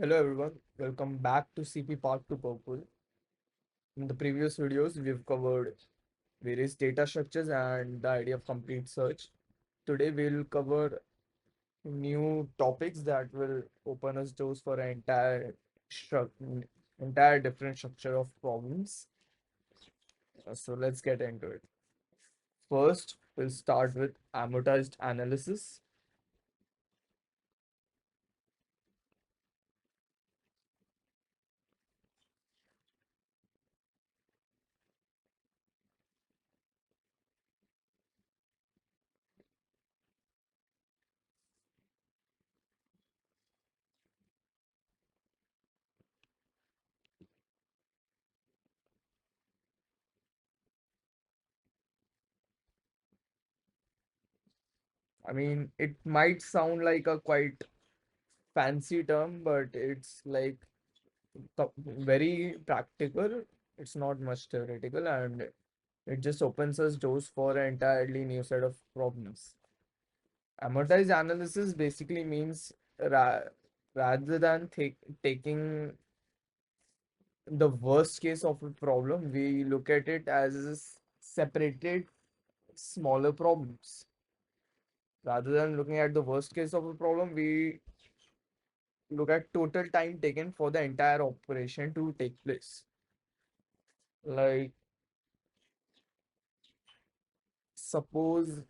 Hello everyone, welcome back to CP Part 2 Purple. In the previous videos, we've covered various data structures and the idea of complete search. Today, we'll cover new topics that will open us doors for an entire different structure of problems. So let's get into it. First, we'll start with amortized analysis. I mean, it might sound like a quite fancy term, but it's like very practical. It's not much theoretical, and it just opens us doors for an entirely new set of problems. Amortized analysis basically means rather than taking the worst case of a problem, we look at it as separated smaller problems. Rather than looking at the worst case of a problem, we look at total time taken for the entire operation to take place. Like, suppose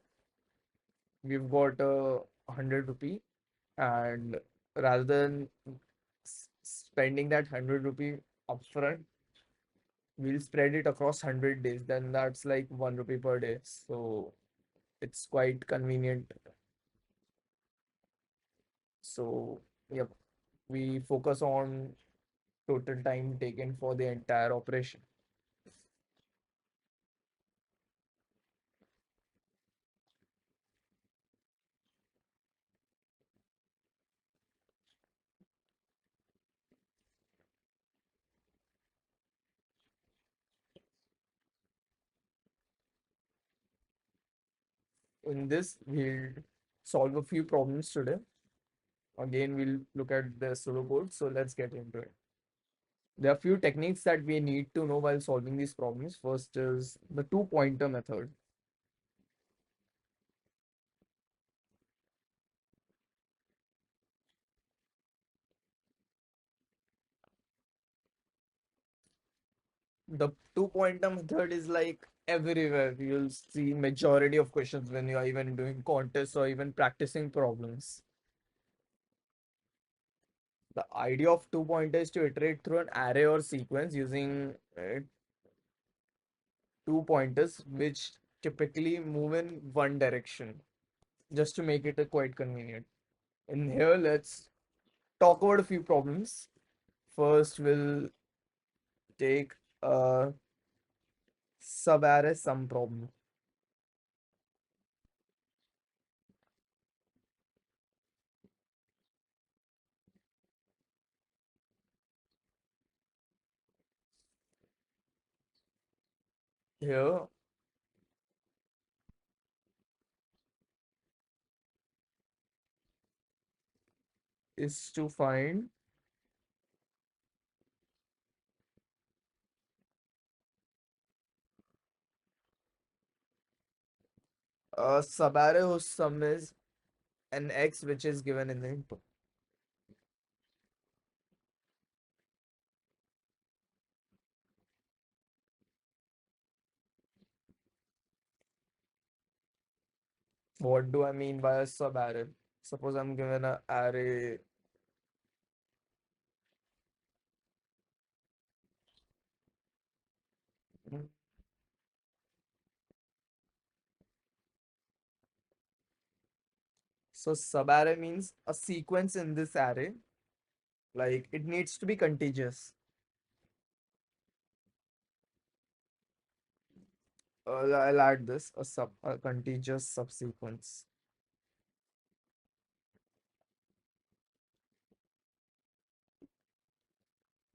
we've got a 100 rupee, and rather than spending that 100 rupee upfront, we'll spread it across 100 days. Then that's like 1 rupee per day. So it's quite convenient. So, yep, we focus on total time taken for the entire operation. In this, we'll solve a few problems today. Again, we'll look at the pseudocode. So let's get into it. There are few techniques that we need to know while solving these problems. First is the two-pointer method. The two-pointer method is like everywhere. You'll see majority of questions when you are even doing contests or even practicing problems. The idea of two-pointer is to iterate through an array or sequence using two pointers, which typically move in one direction, just to make it a quite convenient. In here, let's talk about a few problems. First, we'll take a sub-array sum problem. Here is to find a sub-array whose sum is an x, which is given in the input. What do I mean by a sub-array? Suppose I'm given an array. So sub-array means a sequence in this array. Like, it needs to be contiguous. I'll add this, a contiguous subsequence.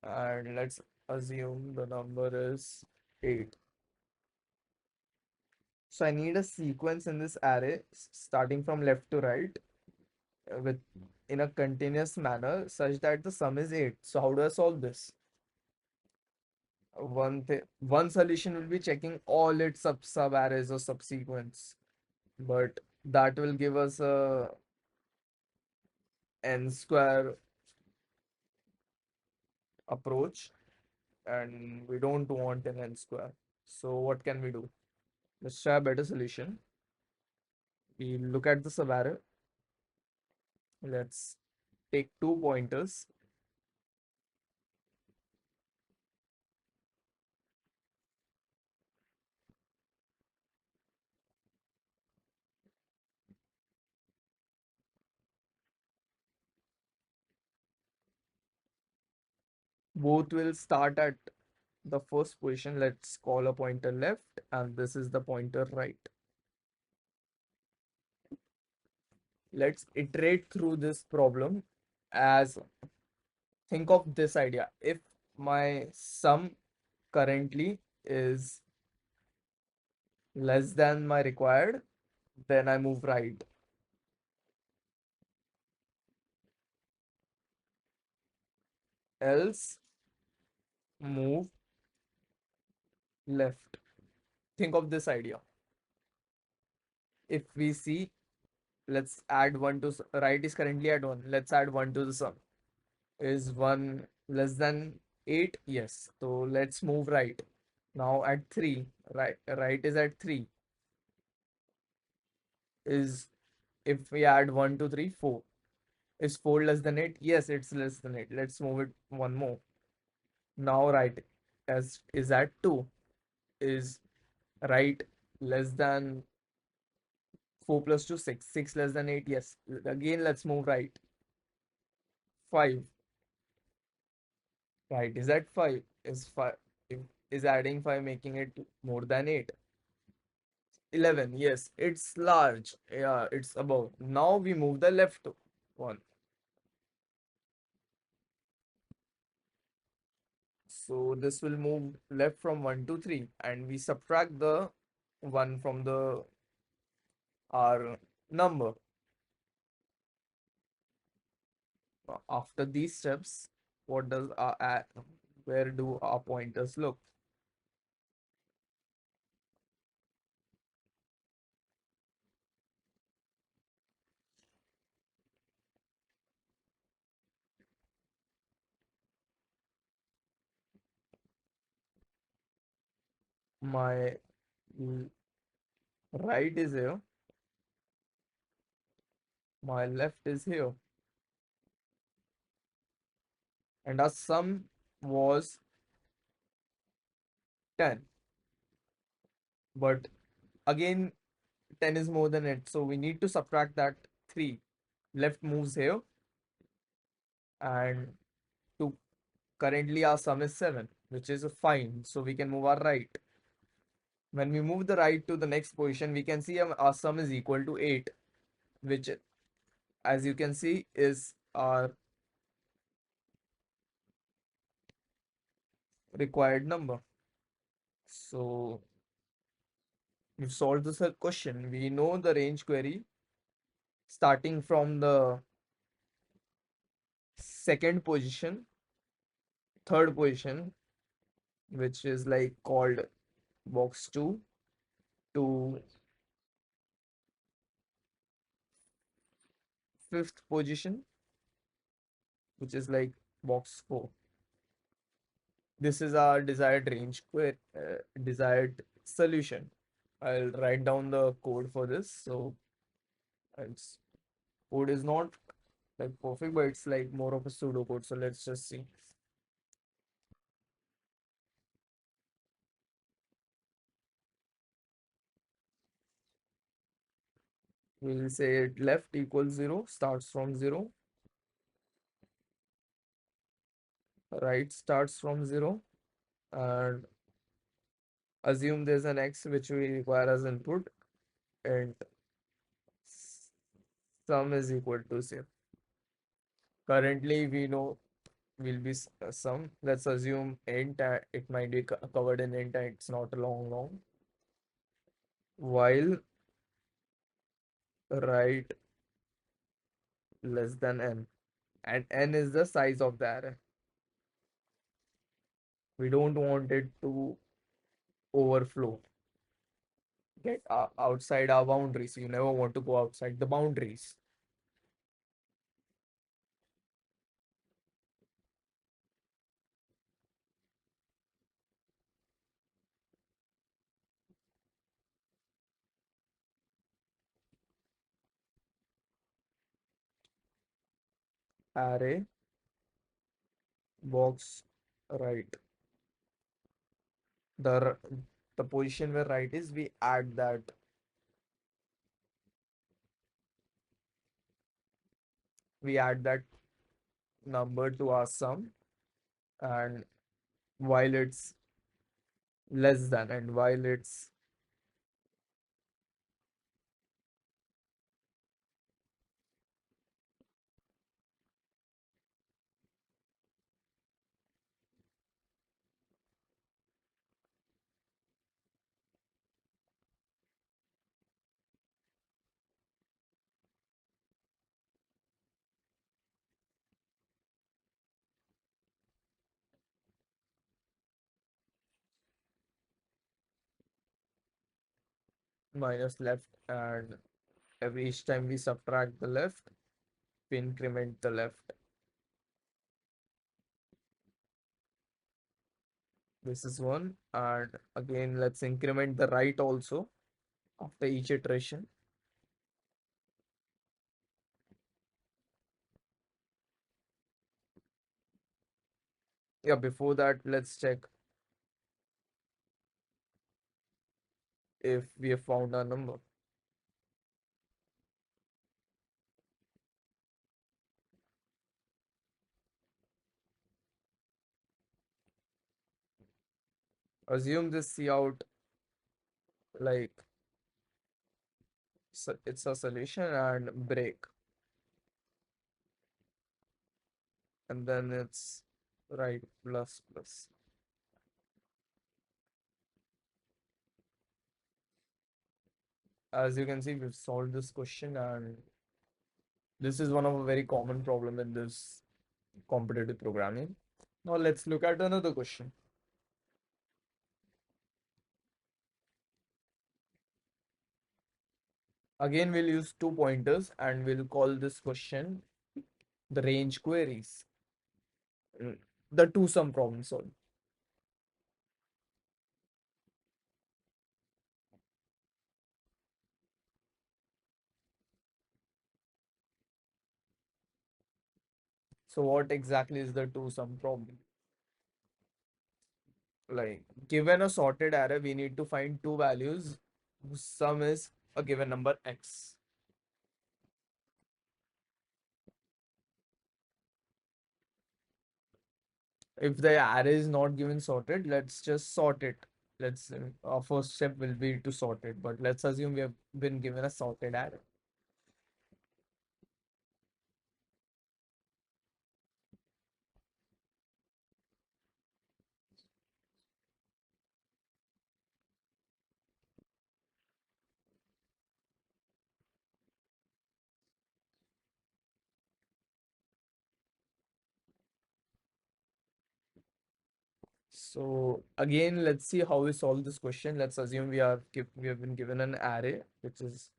And let's assume the number is 8. So I need a sequence in this array starting from left to right with in a continuous manner such that the sum is 8. So how do I solve this? One solution will be checking all its sub arrays or subsequence, but that will give us a n square approach, and we don't want an n square. So what can we do? Let's try a better solution. We look at the sub array. Let's take two pointers. Both will start at the first position. Let's call a pointer left, and this is the pointer right. Let's iterate through this problem. As think of this idea: if my sum currently is less than my required, then I move right. Else move left. Think of this idea. If we see, let's add 1 to right is currently at 1. Let's add 1 to the sum. Is 1 less than 8? Yes. So let's move right. Now at 3, right is at 3. Is if we add 1 to 3, 4. Is 4 less than 8? Yes, it's less than 8. Let's move it one more. Now right as is at 2. Is right less than 4 plus 2, 6. 6 less than 8? Yes. Again, let's move right. 5. Right is at 5. Is 5 is adding 5 making it more than 8? 11. Yes, it's large. Yeah, it's above. Now we move the left one. So this will move left from 1 to 3, and we subtract the 1 from the our number. After these steps, what does where do our pointers look? My l- right is here, my left is here, and our sum was 10. But again, 10 is more than it, so we need to subtract that 3. Left moves here, and to currently our sum is 7, which is fine, so we can move our right. When we move the right to the next position, we can see our sum is equal to 8, which, as you can see, is our required number. So we've solved this question. We know the range query starting from the second position, third position, which is like called box 2, to fifth position, which is like box 4. This is our desired range desired solution. I'll write down the code for this. So its code is not like perfect, but it's like more of a pseudo code. So let's just see. We'll say left equals 0, starts from 0. Right starts from 0. And assume there's an x which we require as input, and sum is equal to 0. Currently, we know will be sum. Let's assume int, it might be covered in int, and it's not a long. While right less than n, and n is the size of the array. We don't want it to overflow, get outside our boundaries. You never want to go outside the boundaries. Array box right. The position where right is, we add that number to our sum, and while it's less than, and while it's minus left, and every each time we subtract the left, we increment the left. This is one, and again let's increment the right also after each iteration. Yeah, before that, let's check if we have found our number. Assume this C out like it's a solution, and break, and then it's right plus plus. As you can see, we've solved this question, and this is one of a very common problem in this competitive programming. Now let's look at another question. Again, we'll use two pointers, and we'll call this question the range queries. The two sum problem solved. So what exactly is the two sum problem? Like, given a sorted array, we need to find two values whose sum is a given number x. If the array is not given sorted, let's just sort it. Our first step will be to sort it, but let's assume we have been given a sorted array. So again, let's see how we solve this question. Let's assume we have been given an array, which is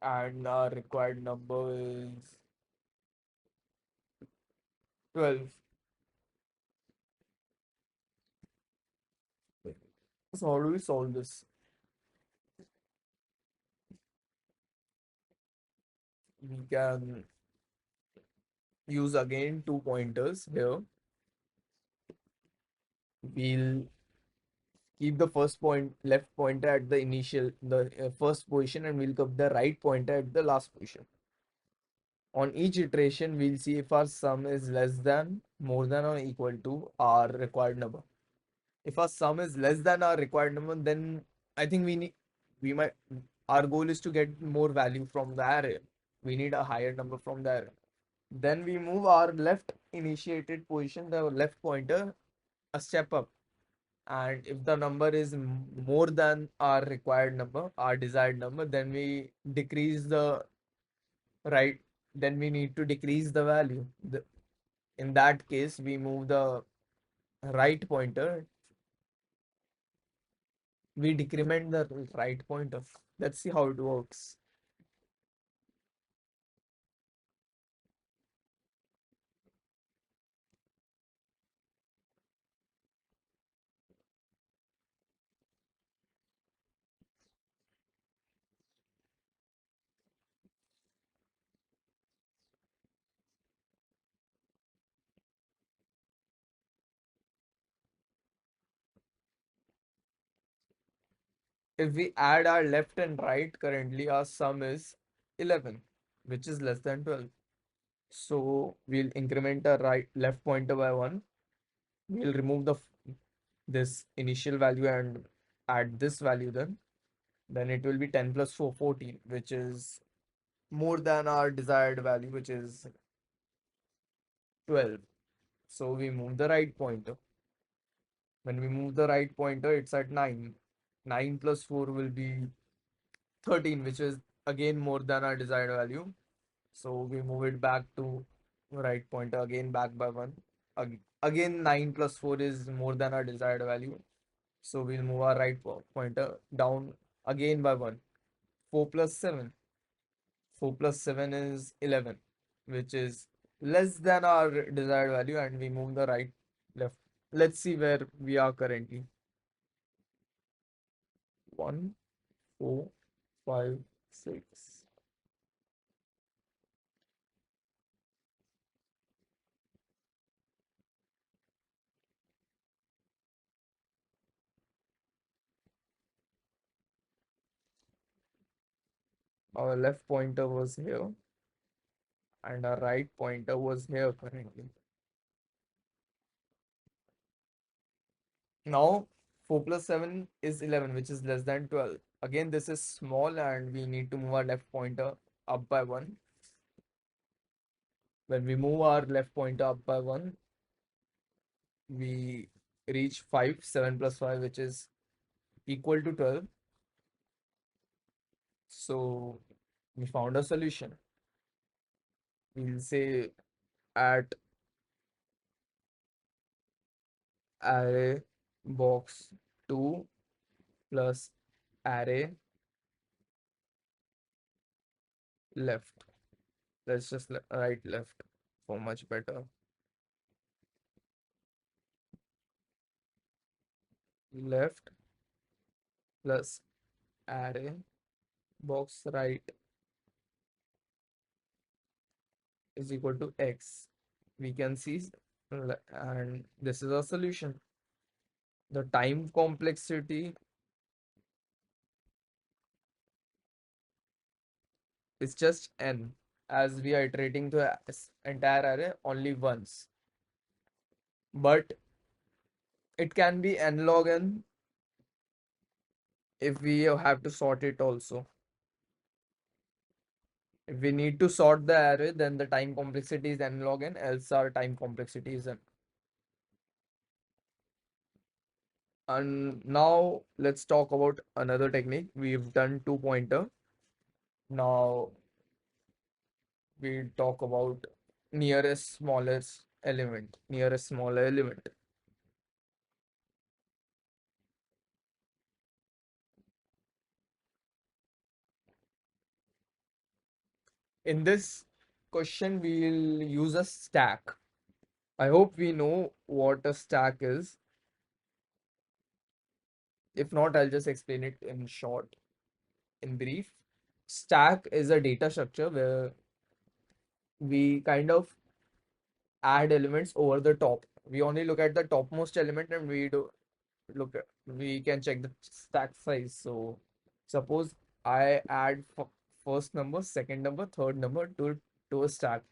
and our required number is 12. So how do we solve this? We can use again two pointers here. We'll keep the first point left pointer at the first position, and we'll keep the right pointer at the last position. On each iteration, we'll see if our sum is less than, more than, or equal to our required number. If our sum is less than our required number, then I think we might, our goal is to get more value from the array. We need a higher number from the array. Then we move our left initiated position, the left pointer, a step up. And if the number is more than our required number, our desired number, then we decrease the right, then we need to decrease the value. In that case, we move the right pointer, we decrement the right pointer. Let's see how it works. If we add our left and right, currently our sum is 11, which is less than 12. So we'll increment our left pointer by 1. We'll remove this initial value and add this value then. Then it will be 10 plus 4, 14, which is more than our desired value, which is 12. So we move the right pointer. When we move the right pointer, it's at 9. 9 plus 4 will be 13, which is again more than our desired value. So we move it back to right pointer, again back by 1. Again 9 plus 4 is more than our desired value. So we'll move our right pointer down again by 1. 4 plus 7. 4 plus 7 is 11, which is less than our desired value, and we move the right left. Let's see where we are currently. 1, 4, 5, 6. Our left pointer was here and our right pointer was here currently. Now 4 plus 7 is 11, which is less than 12. Again, this is small and we need to move our left pointer up by 1. When we move our left pointer up by 1, we reach 5, 7 plus 5, which is equal to 12. So we found a solution. We'll say at array box 2 plus array left. Let's just write left for much better. Left plus array box right is equal to x. We can see, and this is our solution. The time complexity is just n, as we are iterating the entire array only once. But it can be n log n if we have to sort it also. If we need to sort the array, then the time complexity is n log n, else our time complexity is n. And now let's talk about another technique. We've done two pointer. Now we'll talk about nearest smallest element, nearest smaller element. In this question, we'll use a stack. I hope we know what a stack is. If not, I'll just explain it in short, in brief. Stack is a data structure where we kind of add elements over the top. We only look at the topmost element and we do look at, we can check the stack size. So suppose I add first number, second number, third number to a stack.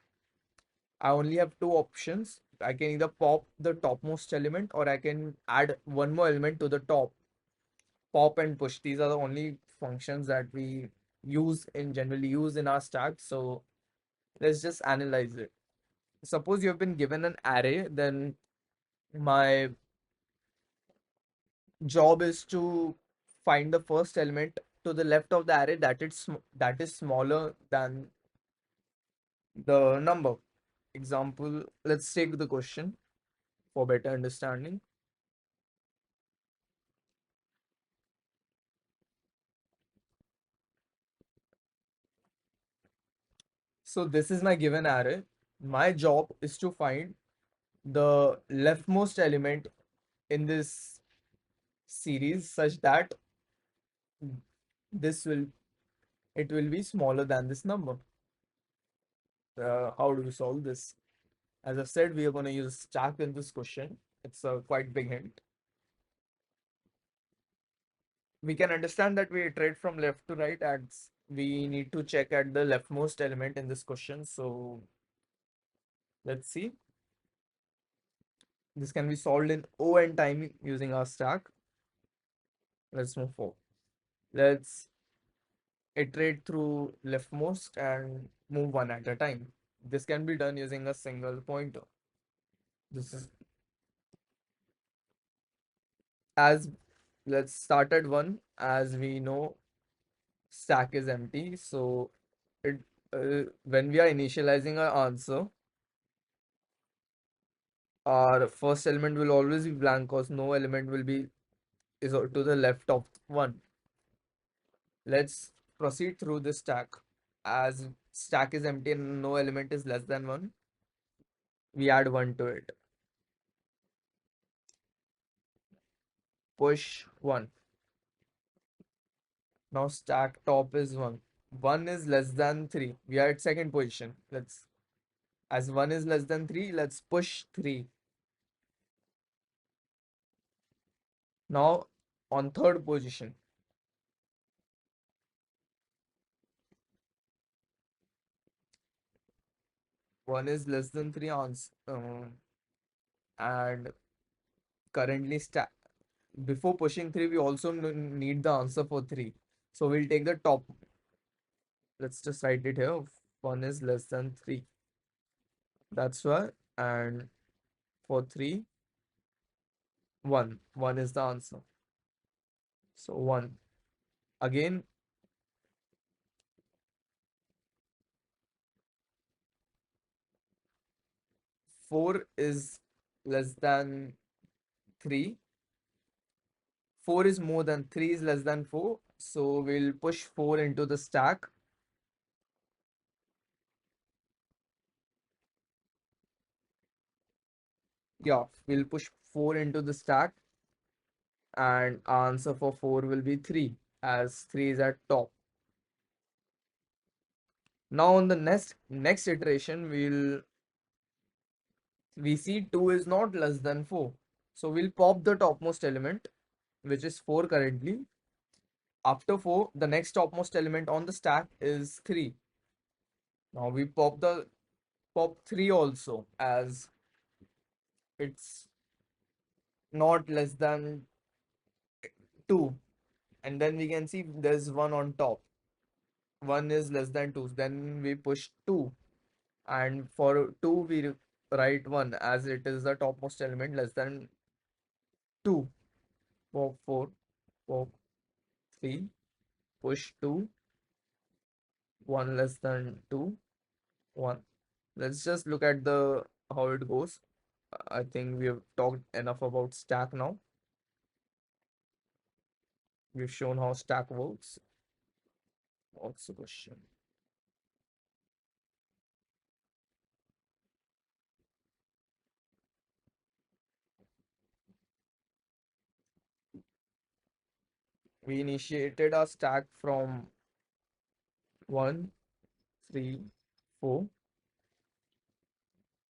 I only have two options. I can either pop the topmost element or I can add one more element to the top. Pop and push. These are the only functions that we generally use in our stack. So let's just analyze it. suppose you have been given an array, then my job is to find the first element to the left of the array that is smaller than the number. Example, let's take the question for better understanding. So this is my given array. My job is to find the leftmost element in this series such that this will it will be smaller than this number. How do we solve this? As I said, we are going to use stack in this question. It's a quite big hint. We can understand that we iterate from left to right as we need to check at the leftmost element in this question. So let's see. This can be solved in O n time using our stack. Let's move forward. Let's iterate through leftmost and move one at a time. This can be done using a single pointer. This is as let's start at one. As we know, stack is empty. So it when we are initializing our answer, our first element will always be blank because no element will be is to the left of one. Let's proceed through this stack. As stack is empty and no element is less than one, we add one to it. Push one. Now stack top is one. One is less than three. We are at second position. Let's as one is less than three, let's push three. Now on third position. One is less than three and currently stack before pushing three, we also need the answer for three. So we'll take the top. Let's just write it here. One is less than three. That's why. And for three, one. One is the answer. So one. Again, four is less than three. Four is more than three is less than four. So we'll push four into the stack. Yeah, we'll push four into the stack. And our answer for four will be three, as three is at top. Now on the next iteration, we see 2 is not less than 4. So we'll pop the topmost element, which is 4 currently. After 4, the next topmost element on the stack is 3. Now we pop 3 also, as it's not less than 2. And then we can see there's 1 on top. 1 is less than 2. Then we push 2. And for 2, we write 1 as it is the topmost element less than 2. Pop 4, pop 3, push 2, 1 less than 2, 1. Let's just look at the how it goes. I think we have talked enough about stack now. We've shown how stack works. What's the question? We initiated our stack from 1, 3, 4.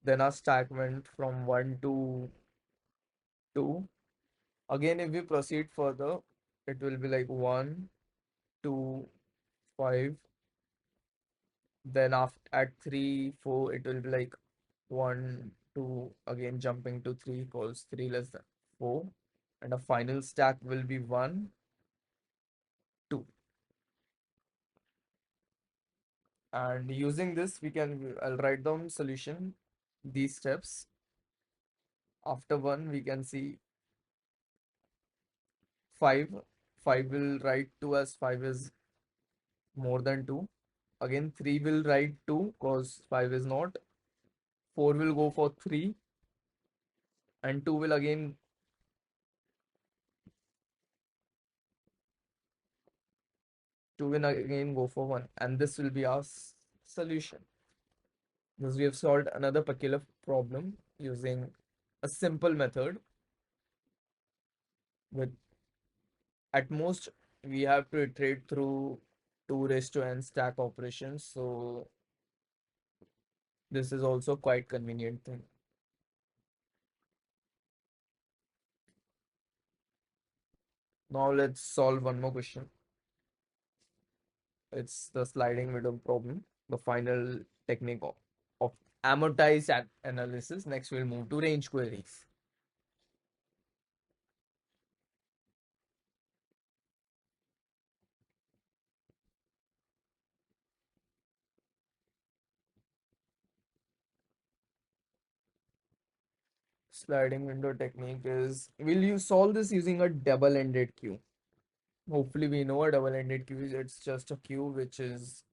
Then our stack went from 1 to 2. Again, if we proceed further, it will be like 1, 2, 5. Then after at 3, 4, it will be like 1, 2, again jumping to 3 equals 3 less than 4. And a final stack will be 1, 2. And using this, I'll write down solution. these steps. After 1, we can see 5. 5 will write 2 as 5 is more than 2. Again, 3 will write 2 because 5 is not. 4 will go for 3, and 2 will again 2 will again go for 1, and this will be our solution. Thus, we have solved another peculiar problem using a simple method. With at most, we have to iterate through 2 raised to n stack operations. So this is also quite convenient thing. Now let's solve one more question. It's the sliding window problem, the final technique of amortized analysis. Next, we'll move to range queries. Sliding window technique is, will you solve this using a double-ended queue? Hopefully, we know a double-ended queue is, it's just a queue which is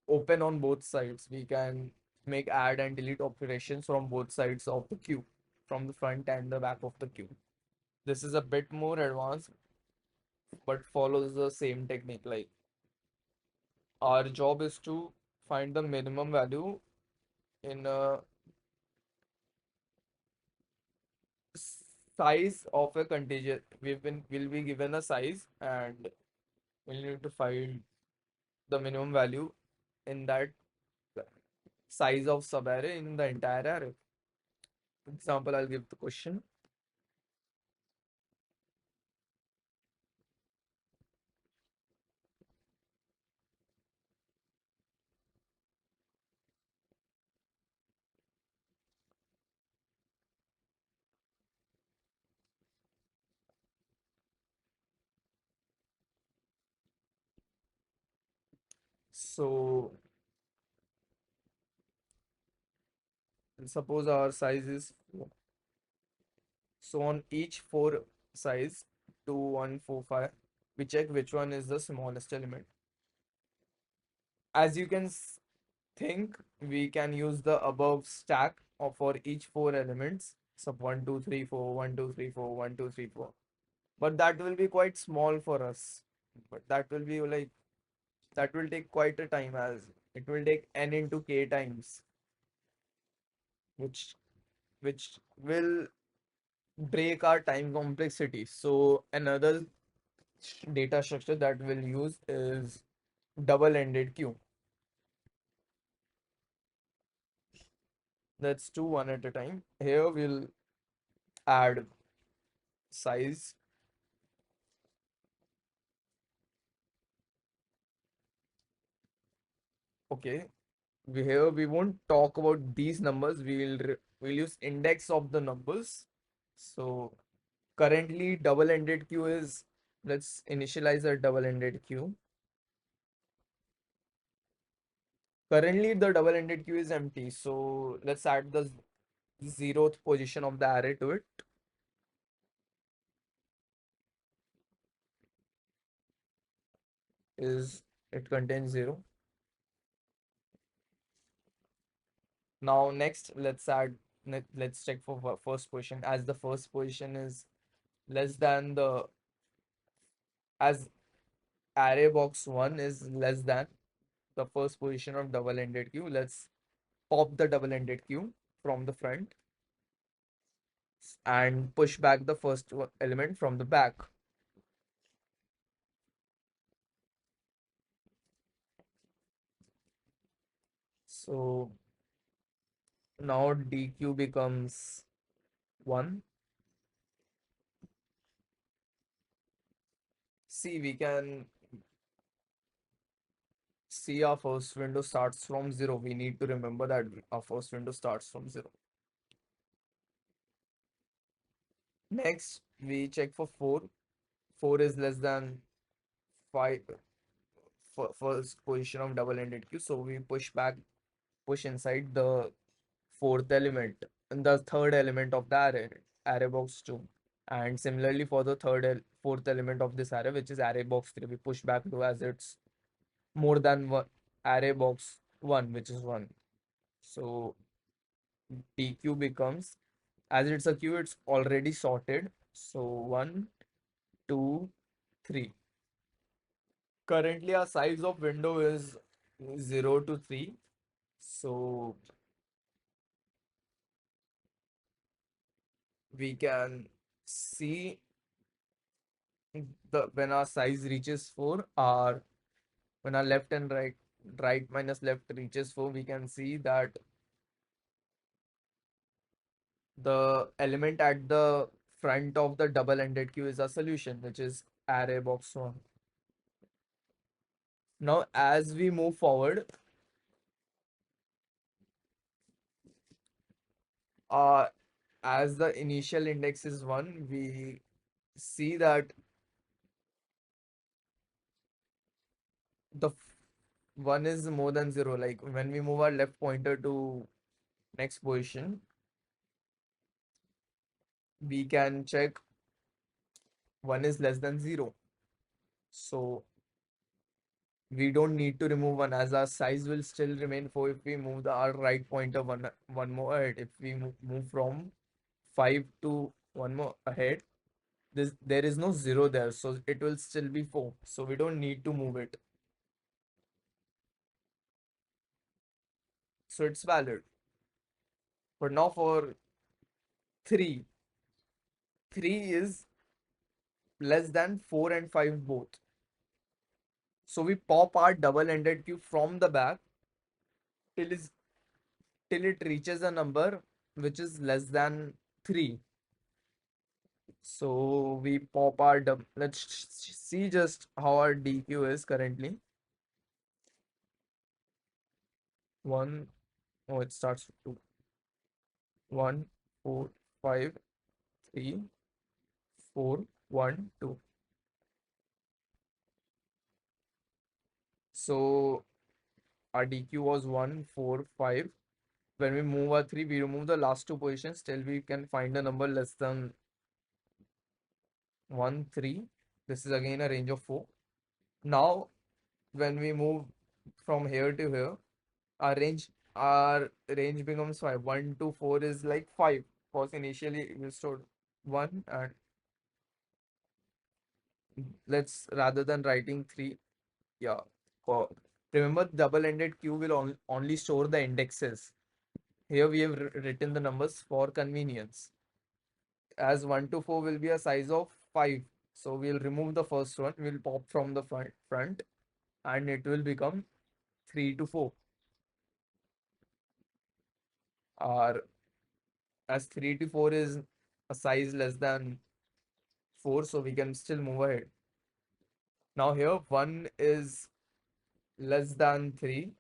open on both sides. We can make add and delete operations from both sides of the queue, from the front and the back of the queue. This is a bit more advanced, but follows the same technique. Like, our job is to find the minimum value in a size of a contingent. Will be given a size, and we'll need to find the minimum value in that size of subarray in the entire array. Example, I'll give the question. So suppose our size is 4. So on each 4 size, 2, 1, 4, 5, we check which one is the smallest element. As you can think, we can use the above stack of for each 4 elements. So 1, 2, 3, 4, 1, 2, 3, 4, 1, 2, 3, 4. But that will be quite small for us. But that will be like, that will take quite a time, as it will take n into k times, which will break our time complexity. So another data structure that we'll use is double-ended queue. Let's do one at a time. Here we'll add size. Okay. Here we won't talk about these numbers. We'll use index of the numbers. So currently double-ended queue is, let's initialize a double-ended queue. Currently the double-ended queue is empty. So let's add the 0th position of the array to it. Is it contains 0. Now next, let's check for first position, as the first position is less than the, as array box 1 is less than the first position of double-ended queue. Let's pop the double-ended queue from the front and push back the first element from the back. So now dq becomes 1. See, we can see our first window starts from 0. We need to remember that our first window starts from 0. Next, we check for 4. 4 is less than 5, first position of double-ended queue. So we push inside the fourth element and the third element of the array box 2. And similarly for the fourth element of this array, which is array box 3, we push back 2 as it's more than one array box 1, which is 1. So dq becomes, as it's a queue, it's already sorted. So 1, 2, 3. Currently our size of window is 0 to 3. So we can see the when our size reaches 4, our when our left and right minus left reaches 4, we can see that the element at the front of the double-ended queue is a solution, which is array box 1. Now as we move forward, uh as the initial index is 1, we see that the 1 is more than 0. Like when we move our left pointer to next position, we can check 1 is less than 0. So we don't need to remove 1, as our size will still remain 4 if we move our right pointer one more ahead. If we move from 5 to one more ahead, there is no 0 there, so it will still be 4. So we don't need to move it. So it's valid. But now for 3, 3 is less than 4 and 5 both. So we pop our double-ended cube from the back till is till it reaches a number which is less than 3. So we pop our let's see just how our DQ is currently. 1, oh, it starts with 2. 1, 4, 5, 3, 4, 1, 2. So our DQ was 1, 4, 5. When we move our 3, we remove the last two positions till we can find a number less than 1, 3. This is again a range of 4. Now when we move from here to here, our range becomes 5. 1 to 4 is like 5, because initially we stored 1. And let's, rather than writing 3, yeah, for, remember double-ended queue will only store the indexes. Here we have written the numbers for convenience, as 1 to 4 will be a size of 5. So we'll remove the first one, we'll pop from the front, and it will become 3 to 4. Our As 3 to 4 is a size less than 4, so we can still move ahead. Now here 1 is less than 3,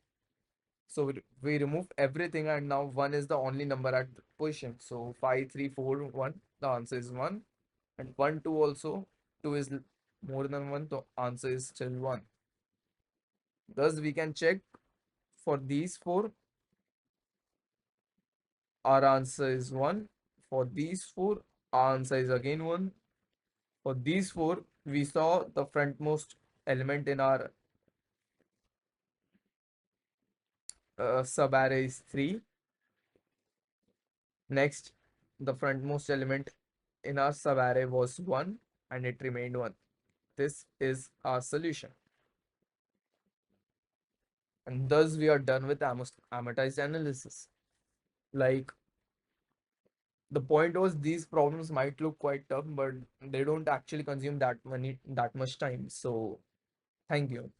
so we remove everything, and now 1 is the only number at the position. So 5, 3, 4, 1, the answer is 1. And 1, 2 also, 2 is more than 1, the answer is still 1. Thus we can check for these 4, our answer is 1. For these 4, our answer is again 1. For these 4, we saw the frontmost element in our subarray is 3. Next, the frontmost element in our subarray was 1, and it remained 1. This is our solution. And thus we are done with amortized analysis. Like, the point was, these problems might look quite tough, but they don't actually consume that much time. So thank you.